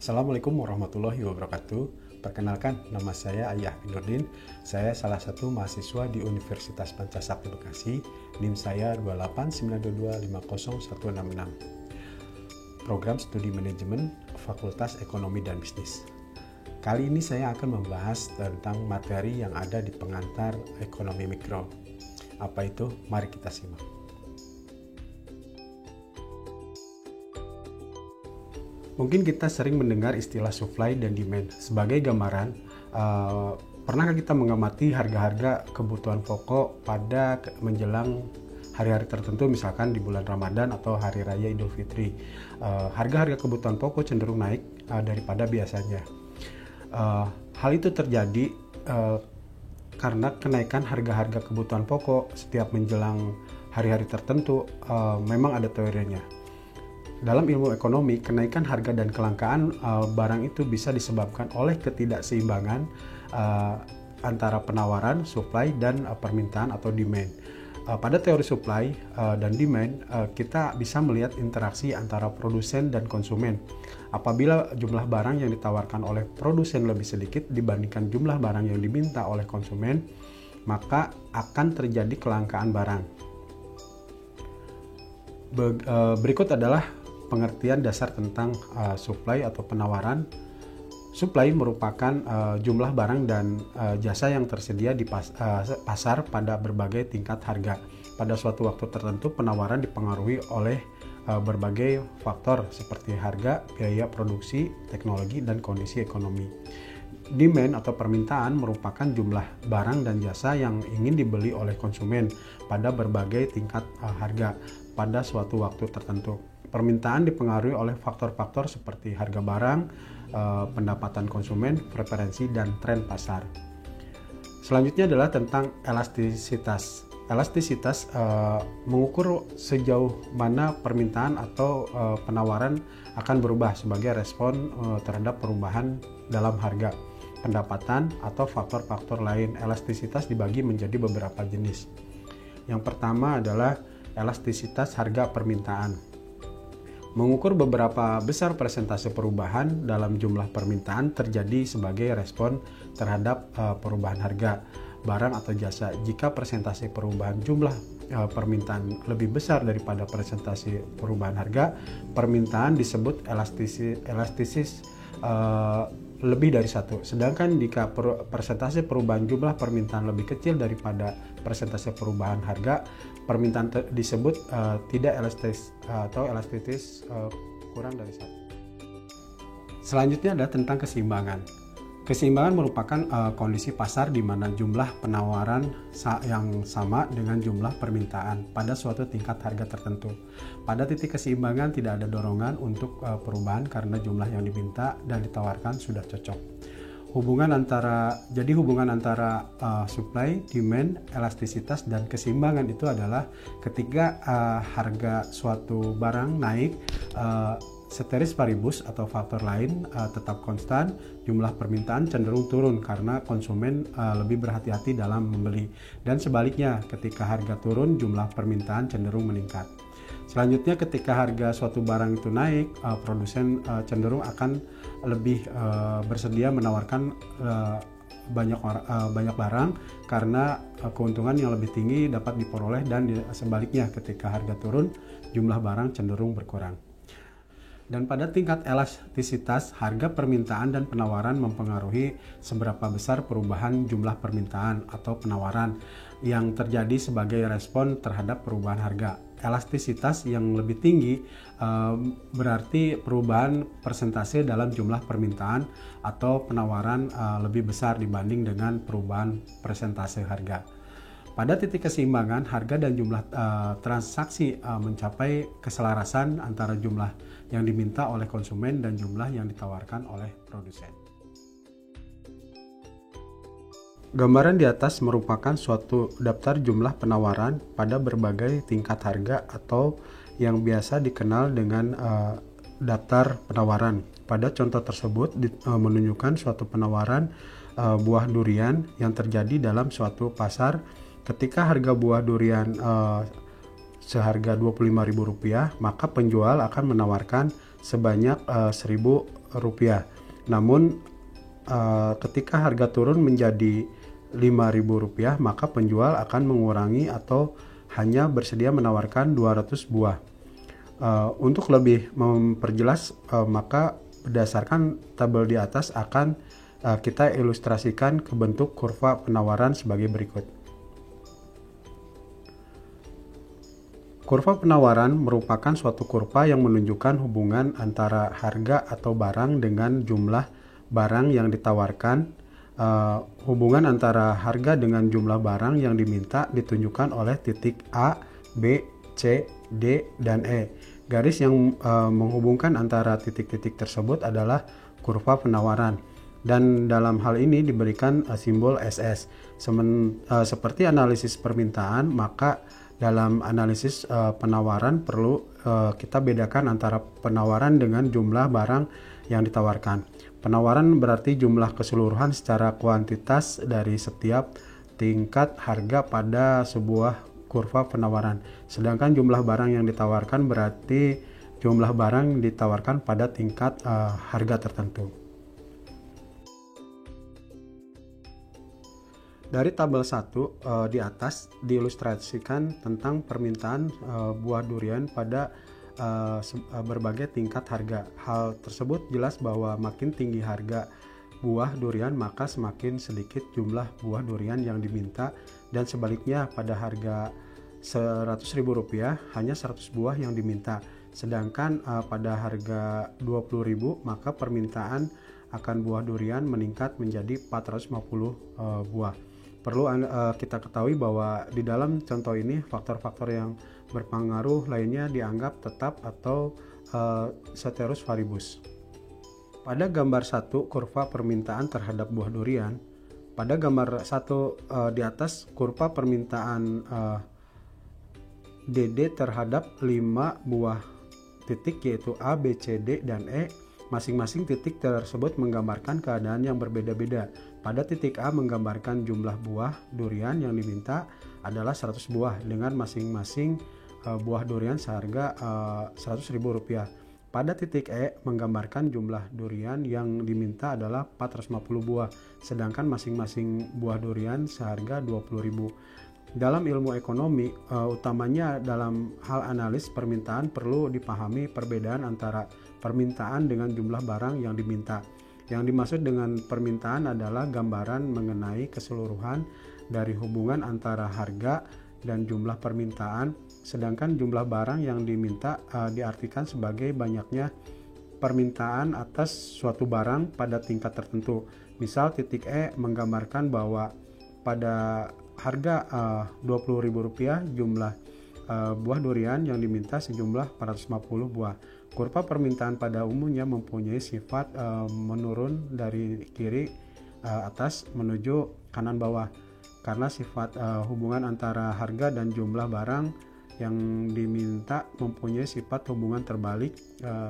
Assalamualaikum warahmatullahi wabarakatuh. Perkenalkan, nama saya Ayah Nurdin. Saya salah satu mahasiswa di Universitas Pancasakti Bekasi. NIM saya 289225016. Program Studi Manajemen Fakultas Ekonomi dan Bisnis. Kali ini saya akan membahas tentang materi yang ada di pengantar ekonomi mikro. Apa itu? Mari kita simak. Mungkin kita sering mendengar istilah supply dan demand. Sebagai gambaran, pernahkah kita mengamati harga-harga kebutuhan pokok pada menjelang hari-hari tertentu, misalkan di bulan Ramadan atau Hari Raya Idul Fitri? Harga-harga kebutuhan pokok cenderung naik daripada biasanya. Hal itu terjadi karena kenaikan harga-harga kebutuhan pokok setiap menjelang hari-hari tertentu memang ada teorinya. Dalam ilmu ekonomi, kenaikan harga dan kelangkaan barang itu bisa disebabkan oleh ketidakseimbangan antara penawaran, supply, dan permintaan atau demand. Pada teori supply dan demand, kita bisa melihat interaksi antara produsen dan konsumen. Apabila jumlah barang yang ditawarkan oleh produsen lebih sedikit dibandingkan jumlah barang yang diminta oleh konsumen, maka akan terjadi kelangkaan barang. Berikut adalah pengertian dasar tentang supply atau penawaran. Supply merupakan jumlah barang dan jasa yang tersedia di pasar pada berbagai tingkat harga. Pada suatu waktu tertentu, penawaran dipengaruhi oleh berbagai faktor seperti harga, biaya produksi, teknologi, dan kondisi ekonomi. Demand atau permintaan merupakan jumlah barang dan jasa yang ingin dibeli oleh konsumen pada berbagai tingkat harga pada suatu waktu tertentu. Permintaan dipengaruhi oleh faktor-faktor seperti harga barang, pendapatan konsumen, preferensi, dan tren pasar. Selanjutnya adalah tentang elastisitas. Elastisitas mengukur sejauh mana permintaan atau penawaran akan berubah sebagai respon terhadap perubahan dalam harga, pendapatan, atau faktor-faktor lain. Elastisitas dibagi menjadi beberapa jenis. Yang pertama adalah elastisitas harga permintaan. Mengukur beberapa besar persentase perubahan dalam jumlah permintaan terjadi sebagai respon terhadap perubahan harga barang atau jasa. Jika persentase perubahan jumlah permintaan lebih besar daripada persentase perubahan harga, permintaan disebut elastis lebih dari 1. Sedangkan jika persentase perubahan jumlah permintaan lebih kecil daripada persentase perubahan harga, permintaan disebut tidak elastis atau elastis kurang dari 1. Selanjutnya adalah tentang keseimbangan. Keseimbangan merupakan kondisi pasar di mana jumlah penawaran yang sama dengan jumlah permintaan pada suatu tingkat harga tertentu. Pada titik keseimbangan tidak ada dorongan untuk perubahan karena jumlah yang diminta dan ditawarkan sudah cocok. Hubungan antara supply, demand, elastisitas, dan keseimbangan itu adalah ketika harga suatu barang naik, ceteris paribus atau faktor lain tetap konstan, jumlah permintaan cenderung turun karena konsumen lebih berhati-hati dalam membeli. Dan sebaliknya, ketika harga turun, jumlah permintaan cenderung meningkat. Selanjutnya, ketika harga suatu barang itu naik, produsen cenderung akan lebih bersedia menawarkan banyak barang karena keuntungan yang lebih tinggi dapat diperoleh, dan sebaliknya ketika harga turun, jumlah barang cenderung berkurang. Dan pada tingkat elastisitas, harga permintaan dan penawaran mempengaruhi seberapa besar perubahan jumlah permintaan atau penawaran yang terjadi sebagai respon terhadap perubahan harga. Elastisitas yang lebih tinggi berarti perubahan persentase dalam jumlah permintaan atau penawaran lebih besar dibanding dengan perubahan persentase harga. Pada titik keseimbangan, harga dan jumlah transaksi mencapai keselarasan antara jumlah yang diminta oleh konsumen dan jumlah yang ditawarkan oleh produsen. Gambaran di atas merupakan suatu daftar jumlah penawaran pada berbagai tingkat harga atau yang biasa dikenal dengan daftar penawaran. Pada contoh tersebut menunjukkan suatu penawaran buah durian yang terjadi dalam suatu pasar. Ketika harga buah durian seharga Rp25.000, maka penjual akan menawarkan sebanyak Rp1.000. Namun ketika harga turun menjadi Rp5.000, maka penjual akan mengurangi atau hanya bersedia menawarkan 200 buah. Untuk lebih memperjelas, maka berdasarkan tabel di atas akan kita ilustrasikan ke bentuk kurva penawaran sebagai berikut. Kurva penawaran merupakan suatu kurva yang menunjukkan hubungan antara harga atau barang dengan jumlah barang yang ditawarkan. Hubungan antara harga dengan jumlah barang yang diminta ditunjukkan oleh titik A, B, C, D, dan E. Garis yang menghubungkan antara titik-titik tersebut adalah kurva penawaran, dan dalam hal ini diberikan simbol SS. Seperti analisis permintaan, maka dalam analisis penawaran perlu kita bedakan antara penawaran dengan jumlah barang yang ditawarkan. Penawaran berarti jumlah keseluruhan secara kuantitas dari setiap tingkat harga pada sebuah kurva penawaran. Sedangkan jumlah barang yang ditawarkan berarti jumlah barang ditawarkan pada tingkat harga tertentu. Dari tabel 1 di atas diilustrasikan tentang permintaan buah durian pada berbagai tingkat harga. Hal tersebut jelas bahwa makin tinggi harga buah durian, maka semakin sedikit jumlah buah durian yang diminta, dan sebaliknya pada harga Rp100.000 hanya 100 buah yang diminta. Sedangkan pada harga Rp20.000 maka permintaan akan buah durian meningkat menjadi 450 buah. Perlu kita ketahui bahwa di dalam contoh ini faktor-faktor yang berpengaruh lainnya dianggap tetap atau ceteris paribus. Pada gambar 1 kurva permintaan terhadap buah durian, pada gambar 1 di atas kurva permintaan DD terhadap 5 buah titik yaitu A, B, C, D, dan E. Masing-masing titik tersebut menggambarkan keadaan yang berbeda-beda. Pada titik A menggambarkan jumlah buah durian yang diminta adalah 100 buah dengan masing-masing buah durian seharga Rp100.000. Pada titik E menggambarkan jumlah durian yang diminta adalah 450 buah, sedangkan masing-masing buah durian seharga Rp20.000. Dalam ilmu ekonomi, utamanya dalam hal analis permintaan, perlu dipahami perbedaan antara permintaan dengan jumlah barang yang diminta. Yang dimaksud dengan permintaan adalah gambaran mengenai keseluruhan dari hubungan antara harga dan jumlah permintaan, sedangkan jumlah barang yang diminta diartikan sebagai banyaknya permintaan atas suatu barang pada tingkat tertentu. Misal titik E menggambarkan bahwa pada harga Rp20.000 jumlah buah durian yang diminta sejumlah 450 buah. Kurva permintaan pada umumnya mempunyai sifat menurun dari kiri atas menuju kanan bawah, karena sifat hubungan antara harga dan jumlah barang yang diminta mempunyai sifat hubungan terbalik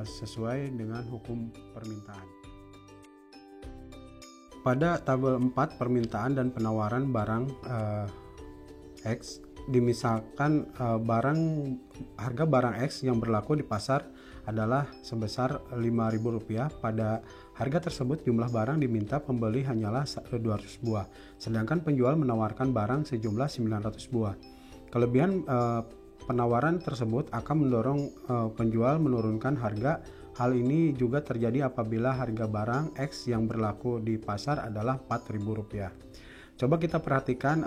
sesuai dengan hukum permintaan. Pada tabel 4 permintaan dan penawaran barang X, dimisalkan harga barang X yang berlaku di pasar adalah sebesar Rp5.000. Pada harga tersebut jumlah barang diminta pembeli hanyalah 200 buah, sedangkan penjual menawarkan barang sejumlah 900 buah. Kelebihan penawaran tersebut akan mendorong penjual menurunkan harga. Hal ini juga terjadi apabila harga barang X yang berlaku di pasar adalah Rp4.000. Coba kita perhatikan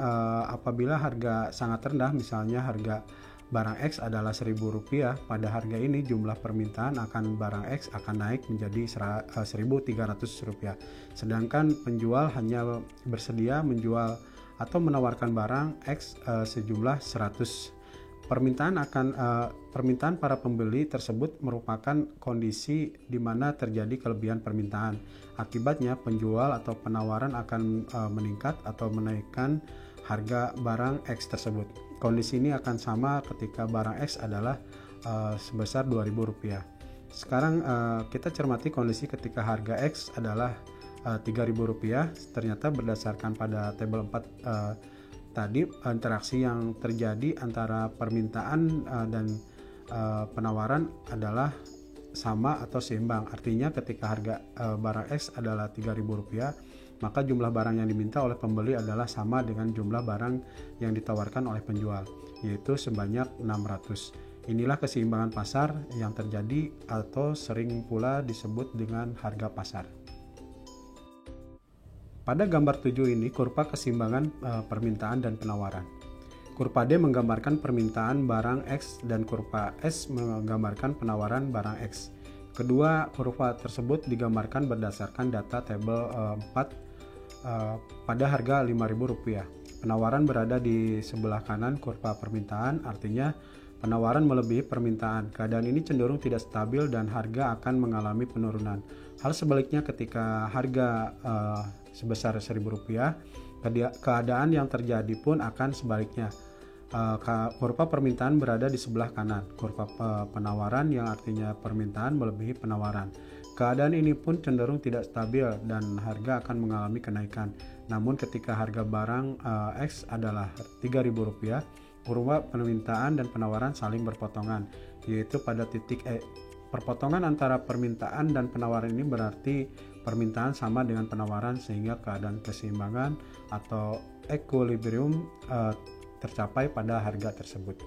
apabila harga sangat rendah, misalnya harga barang X adalah Rp1.000, pada harga ini jumlah permintaan akan barang X akan naik menjadi Rp1.300. Sedangkan penjual hanya bersedia menjual atau menawarkan barang X sejumlah 100. Permintaan para pembeli tersebut merupakan kondisi di mana terjadi kelebihan permintaan. Akibatnya penjual atau penawaran akan meningkat atau menaikkan harga barang X tersebut. Kondisi ini akan sama ketika barang X adalah sebesar Rp2.000. Sekarang kita cermati kondisi ketika harga X adalah Rp3.000. Ternyata berdasarkan pada tabel 4 tadi interaksi yang terjadi antara permintaan dan penawaran adalah sama atau seimbang. Artinya ketika harga barang X adalah Rp3.000, maka jumlah barang yang diminta oleh pembeli adalah sama dengan jumlah barang yang ditawarkan oleh penjual, yaitu sebanyak 600. Inilah keseimbangan pasar yang terjadi atau sering pula disebut dengan harga pasar. Pada gambar 7 ini kurva keseimbangan permintaan dan penawaran. Kurva D menggambarkan permintaan barang X dan kurva S menggambarkan penawaran barang X. Kedua kurva tersebut digambarkan berdasarkan data tabel 4 pada harga Rp5.000. Penawaran berada di sebelah kanan kurva permintaan, artinya penawaran melebihi permintaan. Keadaan ini cenderung tidak stabil dan harga akan mengalami penurunan. Hal sebaliknya ketika harga sebesar Rp1.000, keadaan yang terjadi pun akan sebaliknya. Kurva permintaan berada di sebelah kanan, kurva penawaran yang artinya permintaan melebihi penawaran. Keadaan ini pun cenderung tidak stabil dan harga akan mengalami kenaikan. Namun ketika harga barang X adalah Rp3.000, kurva permintaan dan penawaran saling berpotongan, yaitu pada titik E. Perpotongan antara permintaan dan penawaran ini berarti permintaan sama dengan penawaran, sehingga keadaan keseimbangan atau equilibrium tercapai pada harga tersebut.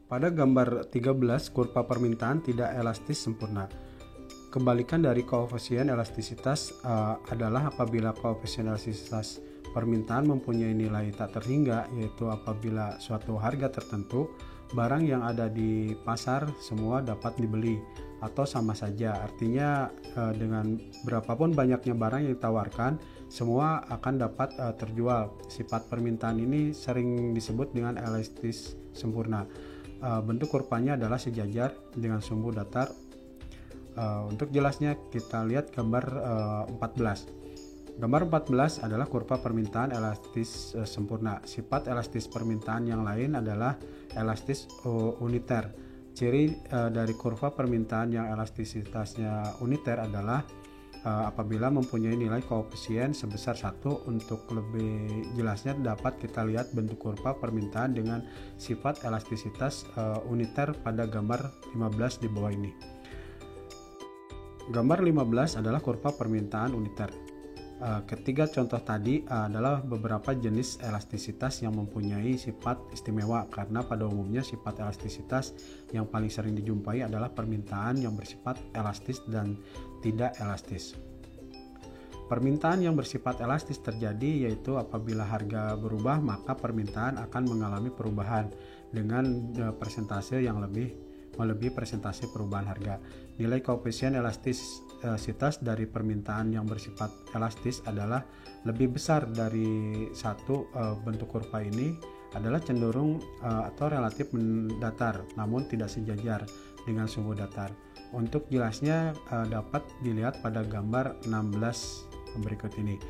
Pada gambar 13, kurva permintaan tidak elastis sempurna. Kebalikan dari koefisien elastisitas adalah apabila koefisien elastisitas permintaan mempunyai nilai tak terhingga, yaitu apabila suatu harga tertentu, barang yang ada di pasar semua dapat dibeli atau sama saja. Artinya dengan berapapun banyaknya barang yang ditawarkan, semua akan dapat terjual. Sifat permintaan ini sering disebut dengan elastis sempurna. Bentuk kurvanya adalah sejajar dengan sumbu datar. Untuk jelasnya kita lihat gambar 14. Gambar 14 adalah kurva permintaan elastis sempurna. Sifat elastis permintaan yang lain adalah elastis uniter. Ciri dari kurva permintaan yang elastisitasnya uniter adalah apabila mempunyai nilai koefisien sebesar 1. Untuk lebih jelasnya dapat kita lihat bentuk kurva permintaan dengan sifat elastisitas uniter pada gambar 15 di bawah ini. Gambar 15 adalah kurva permintaan uniter. Ketiga contoh tadi adalah beberapa jenis elastisitas yang mempunyai sifat istimewa, karena pada umumnya sifat elastisitas yang paling sering dijumpai adalah permintaan yang bersifat elastis dan tidak elastis. Permintaan yang bersifat elastis terjadi yaitu apabila harga berubah, maka permintaan akan mengalami perubahan dengan persentase yang melebihi persentase perubahan harga. Nilai koefisien elastisitas dari permintaan yang bersifat elastis adalah lebih besar dari 1. Bentuk kurva ini adalah cenderung atau relatif mendatar, namun tidak sejajar dengan sumbu datar. Untuk jelasnya dapat dilihat pada gambar 16 berikut ini.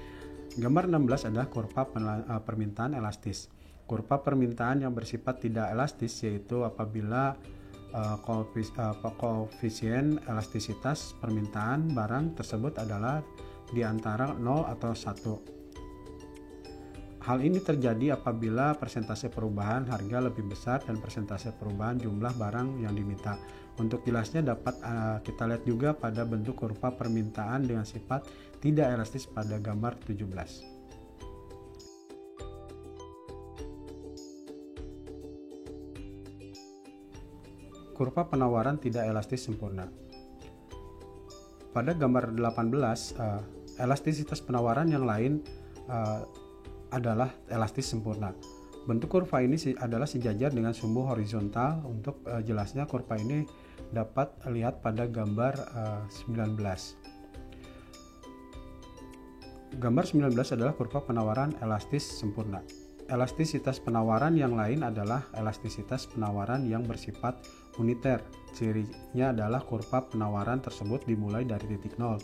Gambar 16 adalah kurva permintaan elastis. Kurva permintaan yang bersifat tidak elastis yaitu apabila koefisien elastisitas permintaan barang tersebut adalah di antara 0 atau 1. Hal ini terjadi apabila persentase perubahan harga lebih besar dan persentase perubahan jumlah barang yang diminta. Untuk jelasnya dapat kita lihat juga pada bentuk kurva permintaan dengan sifat tidak elastis pada gambar 17. Kurva penawaran tidak elastis sempurna. Pada gambar 18, elastisitas penawaran yang lain adalah elastis sempurna. Bentuk kurva ini adalah sejajar dengan sumbu horizontal. Untuk jelasnya kurva ini dapat lihat pada gambar 19. Gambar 19 adalah kurva penawaran elastis sempurna. Elastisitas penawaran yang lain adalah elastisitas penawaran yang bersifat uniter. Cirinya adalah kurva penawaran tersebut dimulai dari titik 0.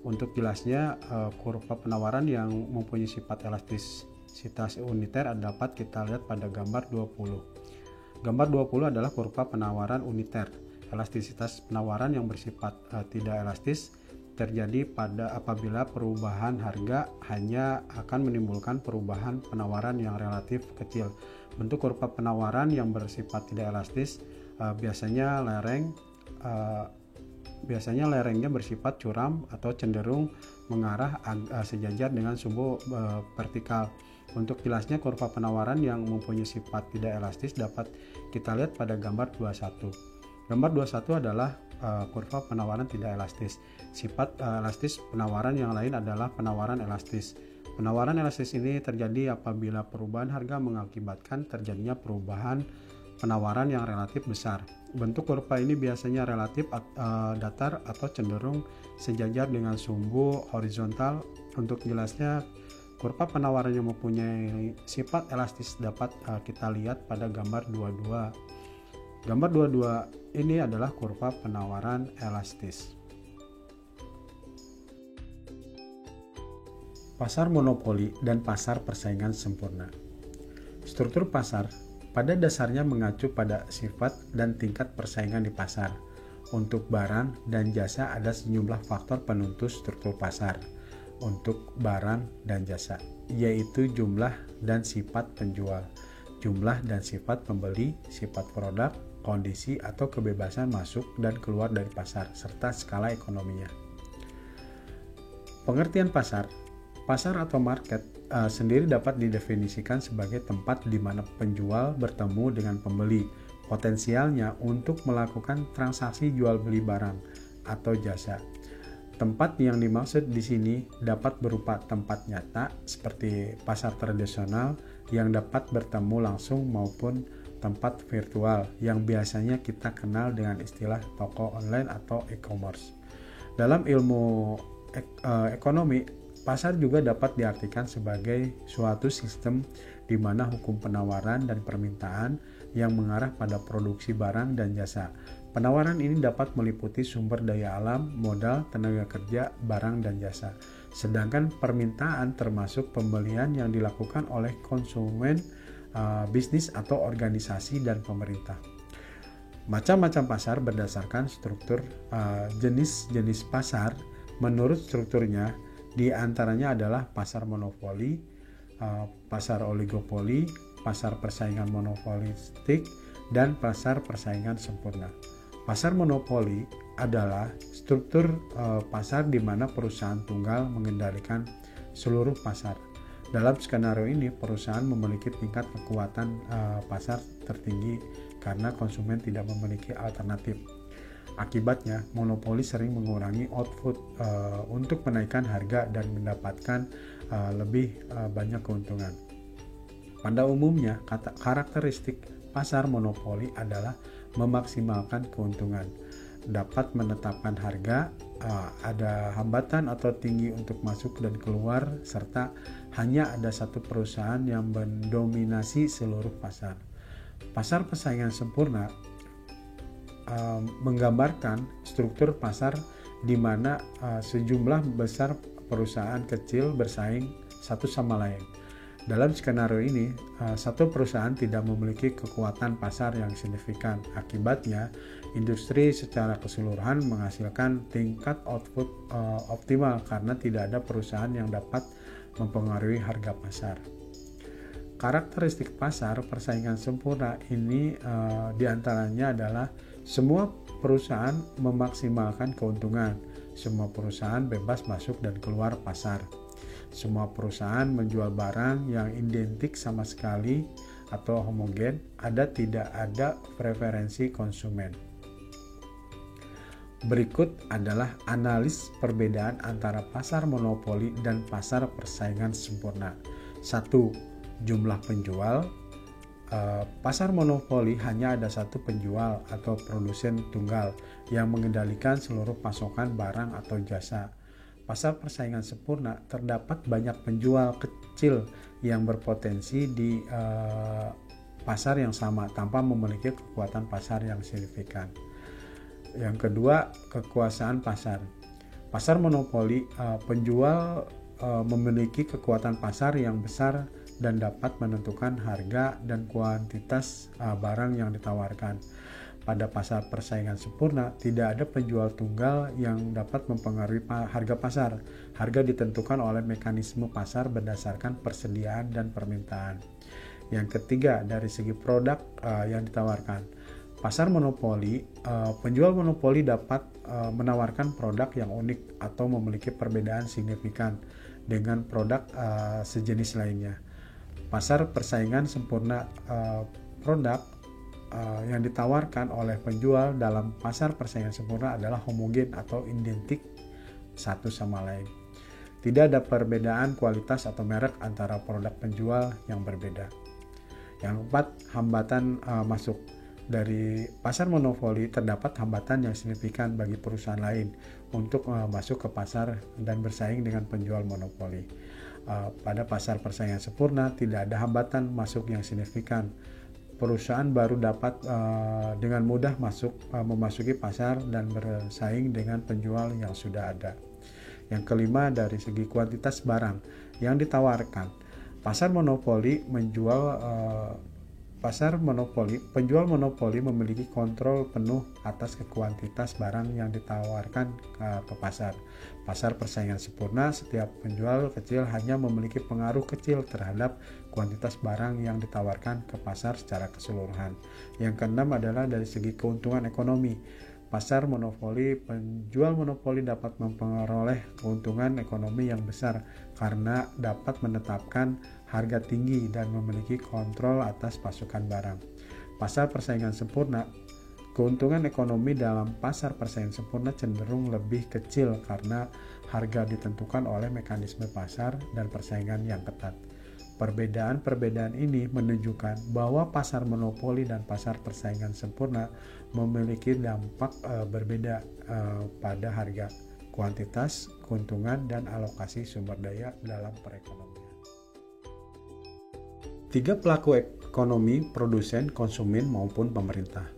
Untuk jelasnya, kurva penawaran yang mempunyai sifat elastisitas uniter dapat kita lihat pada gambar 20. Gambar 20 adalah kurva penawaran uniter. Elastisitas penawaran yang bersifat tidak elastis terjadi apabila perubahan harga hanya akan menimbulkan perubahan penawaran yang relatif kecil. Bentuk kurva penawaran yang bersifat tidak elastis biasanya lerengnya bersifat curam atau cenderung mengarah sejajar dengan sumbu vertikal. Untuk jelasnya, kurva penawaran yang mempunyai sifat tidak elastis dapat kita lihat pada gambar 21. Gambar 21 adalah kurva penawaran tidak elastis. Sifat elastis penawaran yang lain adalah penawaran elastis. Penawaran elastis ini terjadi apabila perubahan harga mengakibatkan terjadinya perubahan penawaran yang relatif besar. Bentuk kurva ini biasanya relatif datar atau cenderung sejajar dengan sumbu horizontal. Untuk jelasnya, kurva penawaran yang mempunyai sifat elastis dapat kita lihat pada gambar 22. Gambar 22 ini adalah kurva penawaran elastis. Pasar monopoli dan pasar persaingan sempurna. Struktur pasar pada dasarnya mengacu pada sifat dan tingkat persaingan di pasar. Untuk barang dan jasa ada sejumlah faktor penentu struktur pasar. Untuk barang dan jasa, yaitu jumlah dan sifat penjual, jumlah dan sifat pembeli, sifat produk, kondisi atau kebebasan masuk dan keluar dari pasar, serta skala ekonominya. Pengertian pasar atau market sendiri dapat didefinisikan sebagai tempat di mana penjual bertemu dengan pembeli, potensialnya untuk melakukan transaksi jual beli barang atau jasa. Tempat yang dimaksud di sini dapat berupa tempat nyata seperti pasar tradisional yang dapat bertemu langsung maupun tempat virtual yang biasanya kita kenal dengan istilah toko online atau e-commerce. Dalam ilmu ekonomi, pasar juga dapat diartikan sebagai suatu sistem di mana hukum penawaran dan permintaan yang mengarah pada produksi barang dan jasa. Penawaran ini dapat meliputi sumber daya alam, modal, tenaga kerja, barang, dan jasa. Sedangkan permintaan termasuk pembelian yang dilakukan oleh konsumen, bisnis atau organisasi dan pemerintah. Macam-macam pasar berdasarkan struktur jenis-jenis pasar. Menurut strukturnya, di antaranya adalah pasar monopoli, pasar oligopoli, pasar persaingan monopolistik, dan pasar persaingan sempurna. Pasar monopoli adalah struktur pasar di mana perusahaan tunggal mengendalikan seluruh pasar. Dalam skenario ini, perusahaan memiliki tingkat kekuatan pasar tertinggi karena konsumen tidak memiliki alternatif. Akibatnya, monopoli sering mengurangi output untuk menaikkan harga dan mendapatkan lebih banyak keuntungan. Pada umumnya, karakteristik pasar monopoli adalah memaksimalkan keuntungan, dapat menetapkan harga, ada hambatan atau tinggi untuk masuk dan keluar, serta hanya ada satu perusahaan yang mendominasi seluruh pasar. Pasar persaingan sempurna menggambarkan struktur pasar di mana sejumlah besar perusahaan kecil bersaing satu sama lain. Dalam skenario ini, satu perusahaan tidak memiliki kekuatan pasar yang signifikan. Akibatnya, industri secara keseluruhan menghasilkan tingkat output optimal karena tidak ada perusahaan yang dapat mempengaruhi harga pasar. Karakteristik pasar persaingan sempurna ini diantaranya adalah semua perusahaan memaksimalkan keuntungan, semua perusahaan bebas masuk dan keluar pasar. Semua perusahaan menjual barang yang identik sama sekali atau homogen, tidak ada preferensi konsumen. Berikut adalah analis perbedaan antara pasar monopoli dan pasar persaingan sempurna. 1. Jumlah penjual. Pasar monopoli hanya ada satu penjual atau produsen tunggal yang mengendalikan seluruh pasokan barang atau jasa. Pasar persaingan sempurna terdapat banyak penjual kecil yang berpotensi di pasar yang sama tanpa memiliki kekuatan pasar yang signifikan. Yang kedua, kekuasaan pasar. Pasar monopoli, penjual memiliki kekuatan pasar yang besar dan dapat menentukan harga dan kuantitas barang yang ditawarkan. pada pasar persaingan sempurna, tidak ada penjual tunggal yang dapat mempengaruhi harga pasar. Harga ditentukan oleh mekanisme pasar berdasarkan persediaan dan permintaan. Yang ketiga, dari segi produk yang ditawarkan. Pasar monopoli, penjual monopoli dapat menawarkan produk yang unik atau memiliki perbedaan signifikan dengan produk sejenis lainnya. Pasar persaingan sempurna, produk yang ditawarkan oleh penjual dalam pasar persaingan sempurna adalah homogen atau identik satu sama lain. Tidak ada perbedaan kualitas atau merek antara produk penjual yang berbeda. Yang keempat, hambatan masuk. Dari pasar monopoli terdapat hambatan yang signifikan bagi perusahaan lain untuk masuk ke pasar dan bersaing dengan penjual monopoli. Pada pasar persaingan sempurna tidak ada hambatan masuk yang signifikan. Perusahaan baru dapat dengan mudah memasuki pasar dan bersaing dengan penjual yang sudah ada. Yang kelima, dari segi kuantitas barang yang ditawarkan. Penjual monopoli memiliki kontrol penuh atas kuantitas barang yang ditawarkan ke pasar. Pasar persaingan sempurna, setiap penjual kecil hanya memiliki pengaruh kecil terhadap kuantitas barang yang ditawarkan ke pasar secara keseluruhan. Yang keenam adalah dari segi keuntungan ekonomi. Pasar monopoli, penjual monopoli dapat memperoleh keuntungan ekonomi yang besar karena dapat menetapkan harga tinggi dan memiliki kontrol atas pasokan barang. Pasar persaingan sempurna, keuntungan ekonomi dalam pasar persaingan sempurna cenderung lebih kecil karena harga ditentukan oleh mekanisme pasar dan persaingan yang ketat. Perbedaan-perbedaan ini menunjukkan bahwa pasar monopoli dan pasar persaingan sempurna memiliki dampak berbeda pada harga, kuantitas, keuntungan, dan alokasi sumber daya dalam perekonomian. 3 pelaku ekonomi: produsen, konsumen, maupun pemerintah.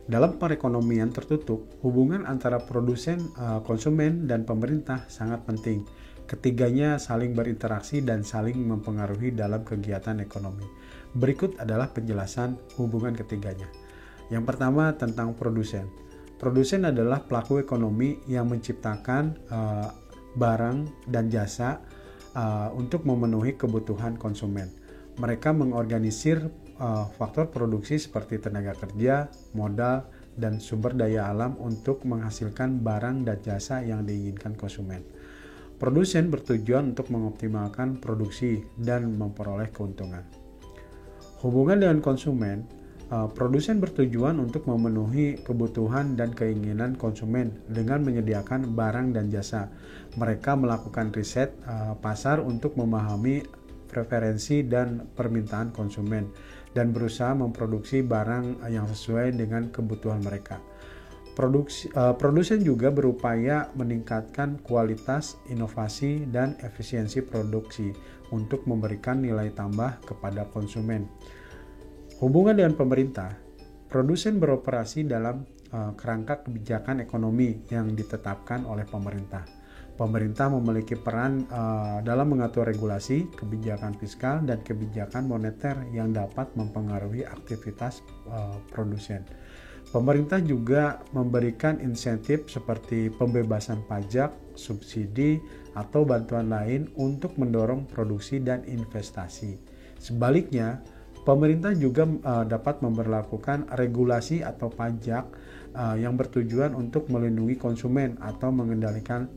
Dalam perekonomian tertutup, hubungan antara produsen, konsumen, dan pemerintah sangat penting. Ketiganya saling berinteraksi dan saling mempengaruhi dalam kegiatan ekonomi. Berikut adalah penjelasan hubungan ketiganya. Yang pertama, tentang produsen. Produsen adalah pelaku ekonomi yang menciptakan barang dan jasa untuk memenuhi kebutuhan konsumen. Mereka mengorganisir faktor produksi seperti tenaga kerja, modal, dan sumber daya alam untuk menghasilkan barang dan jasa yang diinginkan konsumen. Produsen bertujuan untuk mengoptimalkan produksi dan memperoleh keuntungan. Hubungan dengan konsumen, produsen bertujuan untuk memenuhi kebutuhan dan keinginan konsumen dengan menyediakan barang dan jasa. Mereka melakukan riset pasar untuk memahami preferensi dan permintaan konsumen dan berusaha memproduksi barang yang sesuai dengan kebutuhan mereka. Produsen juga berupaya meningkatkan kualitas, inovasi, dan efisiensi produksi untuk memberikan nilai tambah kepada konsumen. Hubungan dengan pemerintah, produsen beroperasi dalam kerangka kebijakan ekonomi yang ditetapkan oleh pemerintah. Pemerintah memiliki peran dalam mengatur regulasi, kebijakan fiskal, dan kebijakan moneter yang dapat mempengaruhi aktivitas produsen. Pemerintah juga memberikan insentif seperti pembebasan pajak, subsidi, atau bantuan lain untuk mendorong produksi dan investasi. Sebaliknya, pemerintah juga dapat memberlakukan regulasi atau pajak yang bertujuan untuk melindungi konsumen atau mengendalikan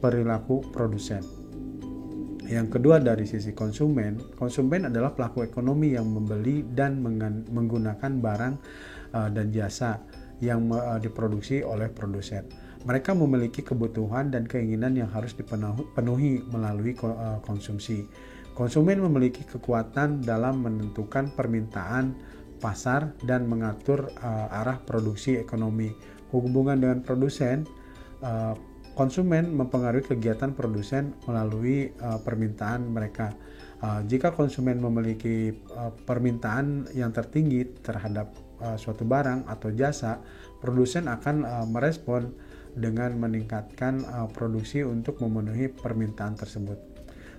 perilaku produsen. Yang kedua, dari sisi konsumen adalah pelaku ekonomi yang membeli dan menggunakan barang dan jasa yang diproduksi oleh produsen. Mereka memiliki kebutuhan dan keinginan yang harus dipenuhi melalui konsumsi. Konsumen memiliki kekuatan dalam menentukan permintaan pasar dan mengatur arah produksi ekonomi. Hubungan dengan produsen, konsumen mempengaruhi kegiatan produsen melalui permintaan mereka. Jika konsumen memiliki permintaan yang tertinggi terhadap suatu barang atau jasa, produsen akan merespon dengan meningkatkan produksi untuk memenuhi permintaan tersebut.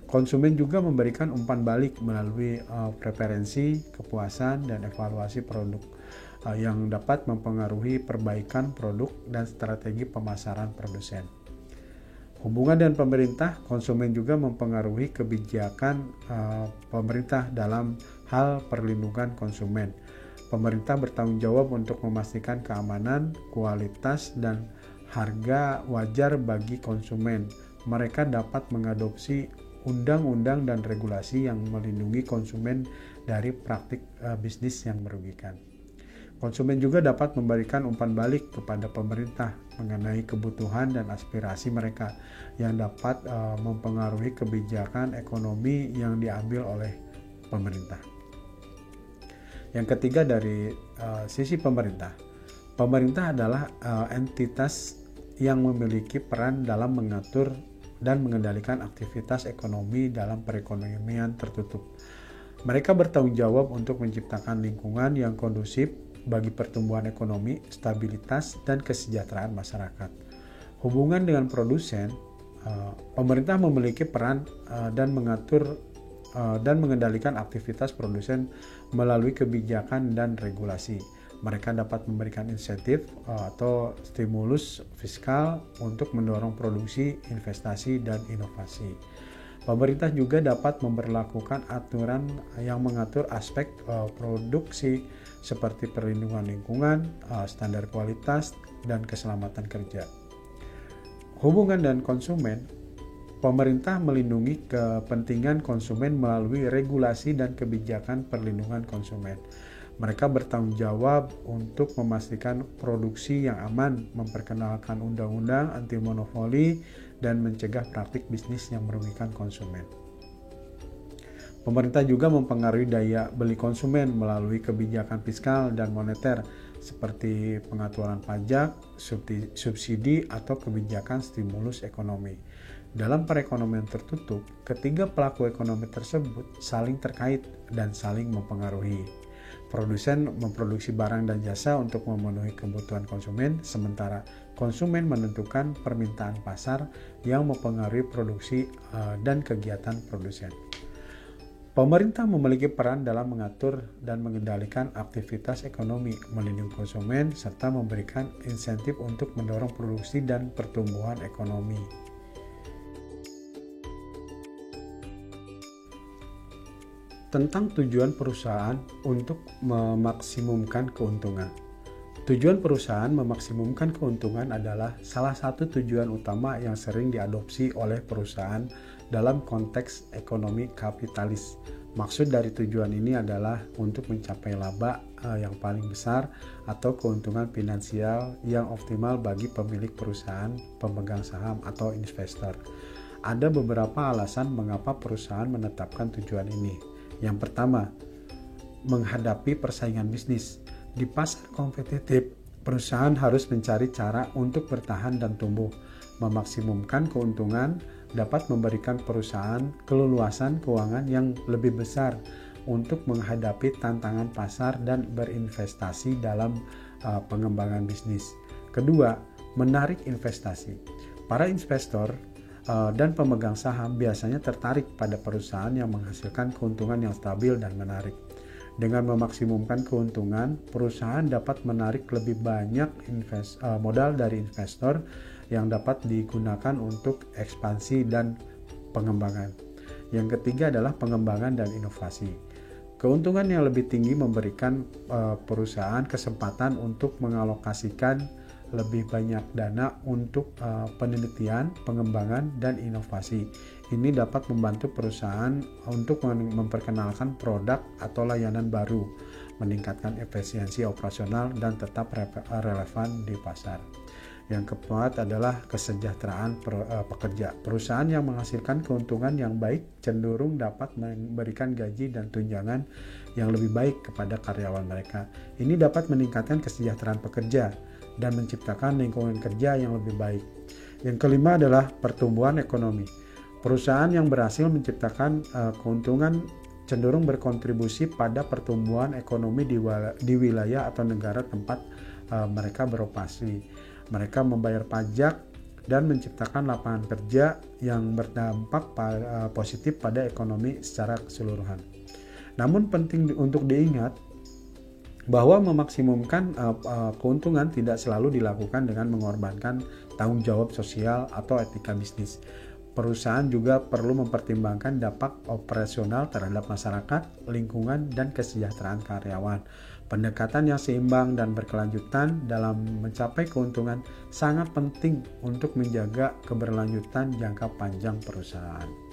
Konsumen juga memberikan umpan balik melalui preferensi, kepuasan, dan evaluasi produk. yang dapat mempengaruhi perbaikan produk dan strategi pemasaran produsen. Hubungan dengan pemerintah, konsumen juga mempengaruhi kebijakan pemerintah dalam hal perlindungan konsumen. Pemerintah bertanggung jawab untuk memastikan keamanan, kualitas, dan harga wajar bagi konsumen. Mereka dapat mengadopsi undang-undang dan regulasi yang melindungi konsumen dari praktik bisnis yang merugikan. Konsumen juga dapat memberikan umpan balik kepada pemerintah mengenai kebutuhan dan aspirasi mereka yang dapat mempengaruhi kebijakan ekonomi yang diambil oleh pemerintah. Yang ketiga dari sisi pemerintah. Pemerintah adalah entitas yang memiliki peran dalam mengatur dan mengendalikan aktivitas ekonomi dalam perekonomian tertutup. Mereka bertanggung jawab untuk menciptakan lingkungan yang kondusif bagi pertumbuhan ekonomi, stabilitas, dan kesejahteraan masyarakat. Hubungan dengan produsen, pemerintah memiliki peran dan mengatur dan mengendalikan aktivitas produsen melalui kebijakan dan regulasi. Mereka dapat memberikan insentif atau stimulus fiskal untuk mendorong produksi, investasi, dan inovasi. Pemerintah juga dapat memberlakukan aturan yang mengatur aspek produksi seperti perlindungan lingkungan, standar kualitas, dan keselamatan kerja. Hubungan dan konsumen, pemerintah melindungi kepentingan konsumen melalui regulasi dan kebijakan perlindungan konsumen. Mereka bertanggung jawab untuk memastikan produksi yang aman, memperkenalkan undang-undang anti monopoli, dan mencegah praktik bisnis yang merugikan konsumen. Pemerintah juga mempengaruhi daya beli konsumen melalui kebijakan fiskal dan moneter seperti pengaturan pajak, subsidi, atau kebijakan stimulus ekonomi. Dalam perekonomian tertutup, ketiga pelaku ekonomi tersebut saling terkait dan saling mempengaruhi. Produsen memproduksi barang dan jasa untuk memenuhi kebutuhan konsumen, sementara konsumen menentukan permintaan pasar yang mempengaruhi produksi dan kegiatan produsen. Pemerintah memiliki peran dalam mengatur dan mengendalikan aktivitas ekonomi, melindungi konsumen, serta memberikan insentif untuk mendorong produksi dan pertumbuhan ekonomi. Tentang tujuan perusahaan untuk memaksimumkan keuntungan. Tujuan perusahaan memaksimumkan keuntungan adalah salah satu tujuan utama yang sering diadopsi oleh perusahaan dalam konteks ekonomi kapitalis. Maksud dari tujuan ini adalah untuk mencapai laba yang paling besar atau keuntungan finansial yang optimal bagi pemilik perusahaan, pemegang saham, atau investor. Ada beberapa alasan mengapa perusahaan menetapkan tujuan ini. Yang pertama, menghadapi persaingan bisnis. Di pasar kompetitif, perusahaan harus mencari cara untuk bertahan dan tumbuh. Memaksimumkan keuntungan dapat memberikan perusahaan keleluasan keuangan yang lebih besar untuk menghadapi tantangan pasar dan berinvestasi dalam pengembangan bisnis. Kedua, menarik investasi. Para investor dan pemegang saham biasanya tertarik pada perusahaan yang menghasilkan keuntungan yang stabil dan menarik. Dengan memaksimumkan keuntungan, perusahaan dapat menarik lebih banyak modal dari investor yang dapat digunakan untuk ekspansi dan pengembangan. Yang ketiga adalah pengembangan dan inovasi. Keuntungan yang lebih tinggi memberikan perusahaan kesempatan untuk mengalokasikan lebih banyak dana untuk penelitian, pengembangan, dan inovasi. Ini dapat membantu perusahaan untuk memperkenalkan produk atau layanan baru, meningkatkan efisiensi operasional, dan tetap relevan di pasar. Yang keempat adalah kesejahteraan pekerja. Perusahaan yang menghasilkan keuntungan yang baik cenderung dapat memberikan gaji dan tunjangan yang lebih baik kepada karyawan mereka. Ini dapat meningkatkan kesejahteraan pekerja dan menciptakan lingkungan kerja yang lebih baik. Yang kelima adalah pertumbuhan ekonomi. Perusahaan yang berhasil menciptakan keuntungan cenderung berkontribusi pada pertumbuhan ekonomi di wilayah atau negara tempat mereka beroperasi. Mereka membayar pajak dan menciptakan lapangan kerja yang berdampak positif pada ekonomi secara keseluruhan. Namun penting untuk diingat, bahwa memaksimumkan keuntungan tidak selalu dilakukan dengan mengorbankan tanggung jawab sosial atau etika bisnis. Perusahaan juga perlu mempertimbangkan dampak operasional terhadap masyarakat, lingkungan, dan kesejahteraan karyawan. Pendekatan yang seimbang dan berkelanjutan dalam mencapai keuntungan sangat penting untuk menjaga keberlanjutan jangka panjang perusahaan.